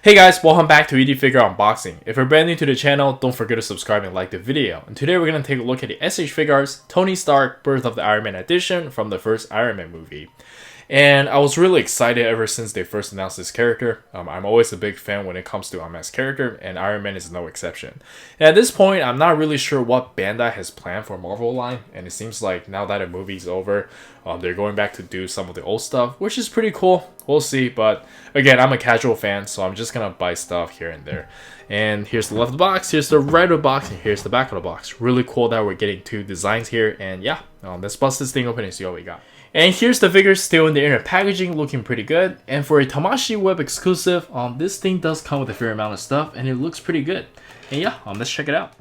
Hey guys, welcome back to Figure Unboxing. If you're brand new to the channel, don't forget to subscribe and like the video. And today we're going to take a look at the S.H.Figuarts Tony Stark Birth of the Iron Man edition from the first Iron Man movie. And I was really excited ever since they first announced this character. I'm always a big fan when it comes to Iron Man's character, and Iron Man is no exception. And at this point, I'm not really sure what Bandai has planned for Marvel line, and it seems like now that the movie's over, they're going back to do some of the old stuff, which is pretty cool. We'll see, but again, I'm a casual fan, so I'm just gonna buy stuff here and there. And here's the left of the box, here's the right of the box, and here's the back of the box. Really cool that we're getting two designs here, and yeah, let's bust this thing open and see what we got. And here's the figure still in the inner packaging, looking pretty good. And for a Tamashii Web exclusive, this thing does come with a fair amount of stuff, and it looks pretty good. And yeah, let's check it out.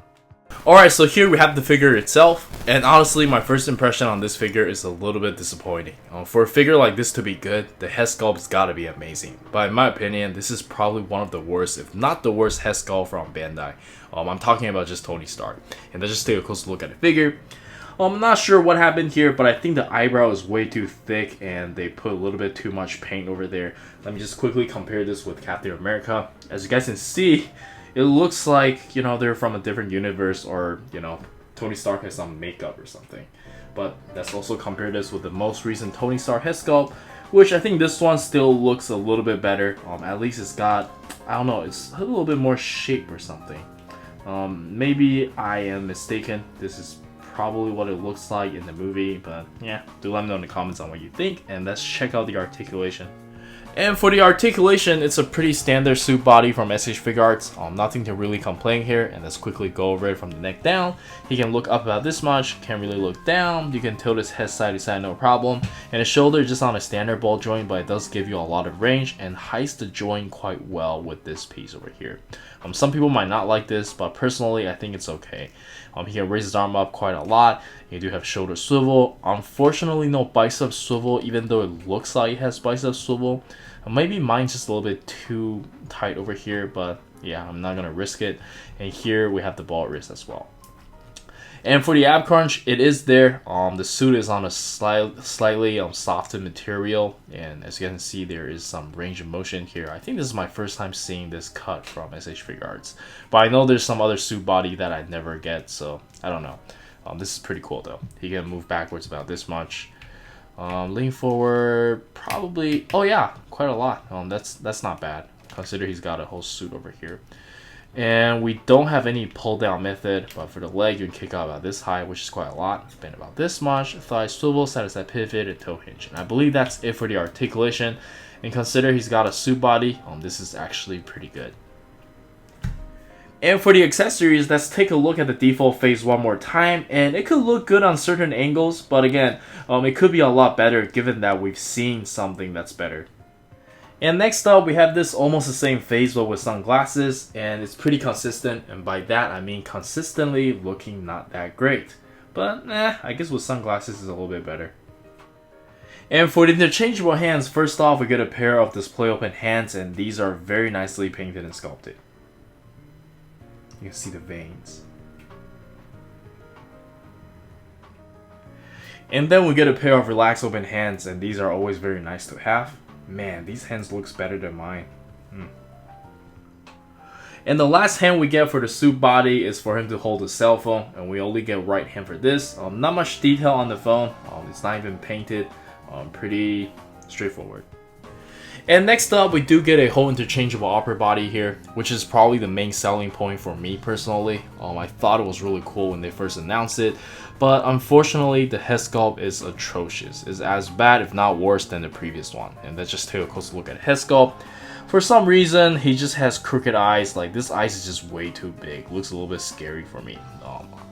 Alright, so here we have the figure itself, and honestly, my first impression on this figure is a little bit disappointing. For a figure like this to be good, the head sculpt's gotta be amazing. But in my opinion, this is probably one of the worst, if not the worst head sculpt from Bandai. I'm talking about just Tony Stark. And let's just take a closer look at the figure. I'm not sure what happened here, but I think the eyebrow is way too thick and they put a little bit too much paint over there. Let me just quickly compare this with Captain America. As you guys can see, it looks like, they're from a different universe, or, Tony Stark has some makeup or something. But let's also compare this with the most recent Tony Stark head sculpt, which I think this one still looks a little bit better. At least it's got, I don't know, it's a little bit more shape or something. Maybe I am mistaken. This is probably what it looks like in the movie, but yeah, do let me know in the comments on what you think, and let's check out the articulation. And for the articulation, it's a pretty standard suit body from S.H.Figuarts. Nothing to really complain here, and let's quickly go over it from the neck down. He can look up about this much, can't really look down. You can tilt his head side to side, no problem. And his shoulder just on a standard ball joint, but it does give you a lot of range and hides the joint quite well with this piece over here. Some people might not like this, but personally, I think it's okay. He can raise his arm up quite a lot. You do have shoulder swivel. Unfortunately, no bicep swivel, even though it looks like it has bicep swivel. Maybe mine's just a little bit too tight over here, but yeah, I'm not gonna risk it. And here we have the ball wrist as well. And for the ab crunch, it is there. The suit is on a slightly softened material, and as you can see, there is some range of motion here. I think this is my first time seeing this cut from S.H.Figuarts, but I know there's some other suit body that I never get, so I don't know. This is pretty cool though. He can move backwards about this much. Lean forward, probably. Oh yeah, quite a lot. That's not bad. Consider he's got a whole suit over here. And we don't have any pull down method, but for the leg you can kick out about this high, which is quite a lot. Bend about this much, thigh swivel, side to side pivot, and toe hinge. And I believe that's it for the articulation. And consider he's got a suit body. This is actually pretty good. And for the accessories, let's take a look at the default face one more time. And it could look good on certain angles, but again, it could be a lot better given that we've seen something that's better. And next up, we have this almost the same face but with sunglasses, and it's pretty consistent, and by that I mean consistently looking not that great. But I guess with sunglasses is a little bit better. And for the interchangeable hands, first off we get a pair of display open hands, and these are very nicely painted and sculpted. You can see the veins. And then we get a pair of relaxed open hands, and these are always very nice to have. Man, these hands looks better than mine. And the last hand we get for the suit body is for him to hold a cell phone, and we only get right hand for this. Not much detail on the phone. It's not even painted. Pretty straightforward. And next up, we do get a whole interchangeable upper body here, which is probably the main selling point for me personally. I thought it was really cool when they first announced it, but unfortunately, the head sculpt is atrocious. It's as bad, if not worse, than the previous one. And let's just take a closer look at head sculpt. For some reason, he just has crooked eyes. Like, this eyes is just way too big. Looks a little bit scary for me.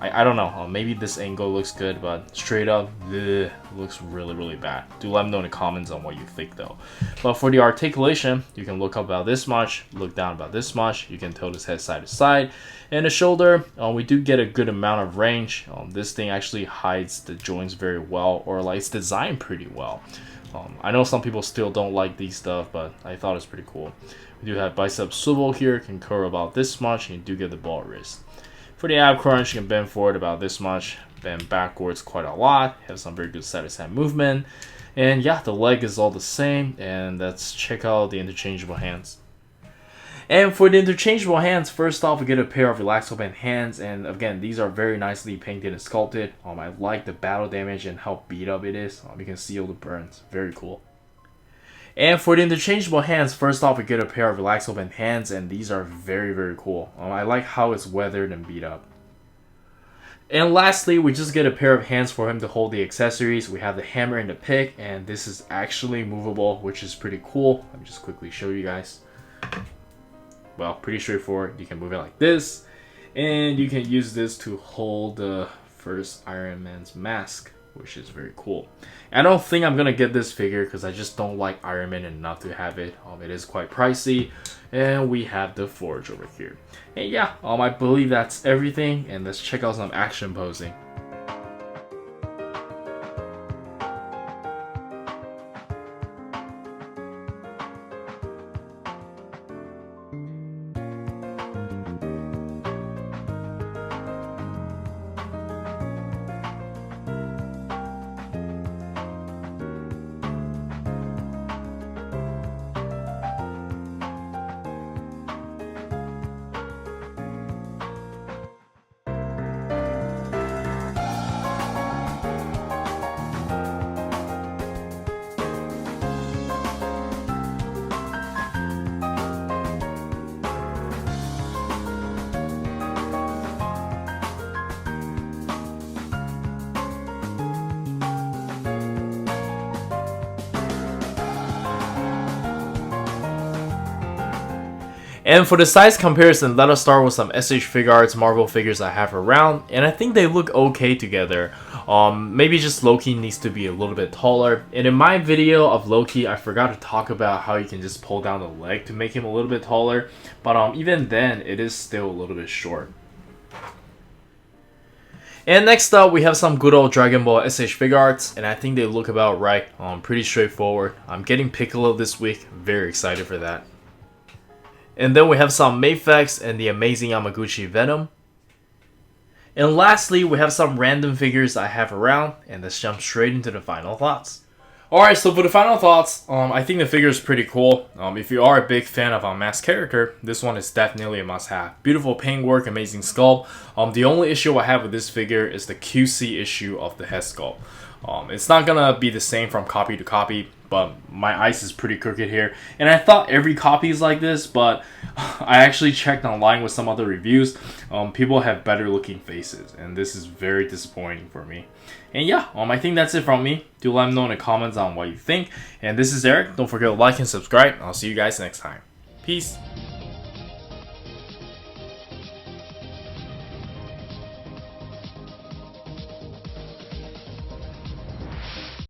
I don't know. Maybe this angle looks good, but straight up, looks really bad. Do let me know in the comments on what you think though. But for the articulation, you can look up about this much, look down about this much. You can tilt his head side to side. And the shoulder, we do get a good amount of range. This thing actually hides the joints very well, or like it's designed pretty well. I know some people still don't like these stuff, but I thought it's pretty cool. We do have bicep swivel here, can curl about this much, and you do get the ball wrist. For the ab crunch, you can bend forward about this much, bend backwards quite a lot, have some very good side to side movement. And yeah, the leg is all the same, and let's check out the interchangeable hands. And for the interchangeable hands, first off we get a pair of relaxed open hands, and again these are very nicely painted and sculpted. I like the battle damage and how beat up it is. You can see all the burns, very cool. And for the interchangeable hands, first off we get a pair of relaxed open hands, and these are very cool. I like how it's weathered and beat up. And lastly, we just get a pair of hands for him to hold the accessories. We have the hammer and the pick, and this is actually movable, which is pretty cool. Let me just quickly show you guys. Well, pretty straightforward. You can move it like this, and you can use this to hold the first Iron Man's mask, which is very cool. I don't think I'm gonna get this figure because I just don't like Iron Man enough to have it. It is quite pricey. And we have the forge over here. And yeah, I believe that's everything, and let's check out some action posing. And for the size comparison, let us start with some S.H.Figuarts Marvel figures I have around, and I think they look okay together. Maybe just Loki needs to be a little bit taller. And in my video of Loki, I forgot to talk about how you can just pull down the leg to make him a little bit taller, but even then, it is still a little bit short. And next up, we have some good old Dragon Ball S.H.Figuarts, and I think they look about right. Pretty straightforward. I'm getting Piccolo this week, very excited for that. And then we have some Mayfex and the amazing Yamaguchi Venom. And lastly, we have some random figures I have around, and let's jump straight into the final thoughts. Alright, so for the final thoughts, I think the figure is pretty cool. If you are a big fan of a masked character, this one is definitely a must-have. Beautiful paintwork, amazing sculpt. The only issue I have with this figure is the QC issue of the head sculpt. It's not gonna be the same from copy to copy, but my eyes is pretty crooked here. And I thought every copy is like this, but I actually checked online with some other reviews. People have better looking faces, and this is very disappointing for me. And yeah, I think that's it from me. Do let me know in the comments on what you think. And this is Eric. Don't forget to like and subscribe. I'll see you guys next time. Peace.